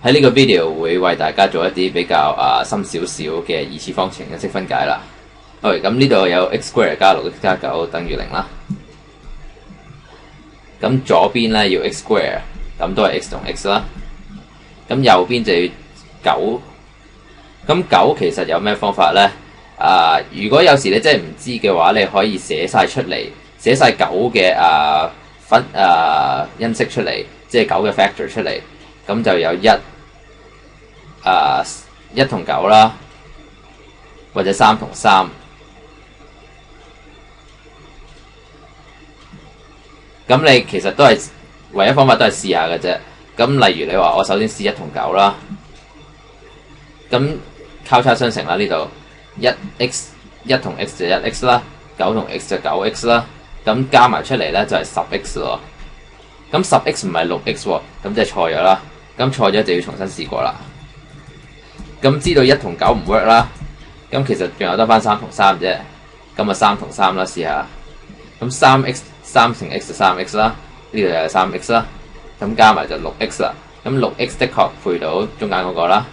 喺呢個 video 會為大家做一啲比較深少少嘅二次方程嘅積分解啦。OK， 咁呢度有 x square 加6x 加9等於0啦。咁左邊咧要 x square， 咁都係 x 同 x 啦。咁右邊就要9。咁9其實有咩方法咧？如果有時你真係唔知嘅話，你可以寫晒出嚟，寫晒9嘅因式出嚟，即係9嘅 factor 出嚟。咁就有1同9啦，或者3同3。咁你其實都係唯一方法都係試下嘅啫。咁例如你話我首先試1同9啦，咁交叉相乘啦，呢度1同 x 就 1x 啦，9同 x 就 9x 啦，咁加埋出嚟咧就係 10x 喎。咁 10x 唔係 6x 喎，咁即係錯咗啦。咁錯咗就要重新試過啦。咁知道1同9唔 work 啦，咁其實仲有得翻3同3啫。咁3同3啦，試下。咁3乘 x 就 3x 啦，呢度又係 3x 啦。咁加埋就 6x 啦。咁 6x 的確配到中間嗰個啦。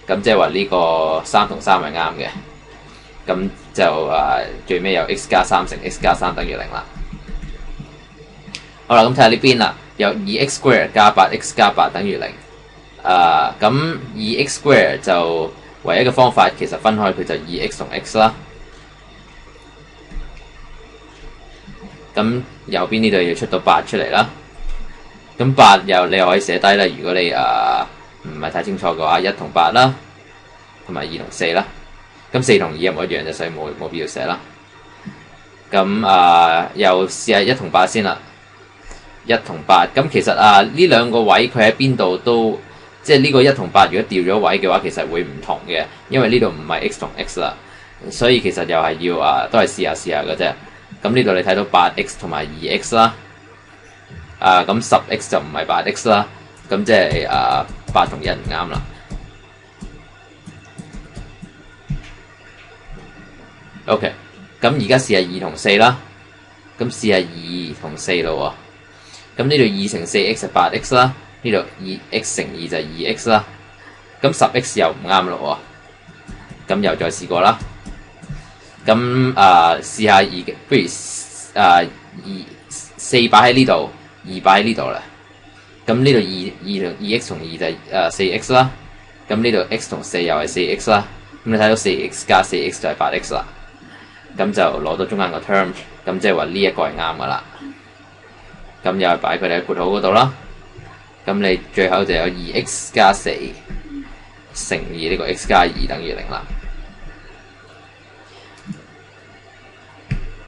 咁即係話呢個3同3係啱嘅。咁就最尾有 x 加3乘 x 加3等於0啦。好啦，咁睇下呢邊啦。有 2x square 加 8x 加8等於0。咁 2x square 就唯一嘅方法，其實分開佢就 2x 同 x 啦。咁右邊呢度要出到8出嚟啦。咁8你又可以寫低啦。如果你唔係太清楚嘅話，1同8啦，同埋2同4啦。咁4同2一模一樣嘅，所以冇必要寫啦。咁又試下1同8先啦。1同8，咁其實呢兩個位佢喺邊度都，即係呢個1同8如果調咗位嘅話，其實會唔同嘅，因為呢度唔係 x 同 x 啦，所以其實又係要都係試下嘅啫。咁呢度你睇到 8x 同埋 2x 啦，咁 10x 就唔係 8x 啦，咁即係8同1唔啱啦。OK， 咁而家試下2同4啦，咁試下2同4咯喎。咁呢度2乘 4x 係 8x 啦，呢度 2x 乘2就係 2x 啦。咁 10x 又唔啱咯喎，咁又再試過啦。咁試下不如4擺喺呢度，2擺喺呢度啦。咁呢度2x 同2就係4x 啦。咁呢度 x 同4又係 4x 啦。咁你睇到 4x 加 4x 就係 8x 啦。咁就攞到中間個 term， 咁即係話呢一個係啱噶啦。咁又係擺佢哋喺括號嗰度啦。咁你最後就有2x 加4乘2呢個 x 加2等於0啦。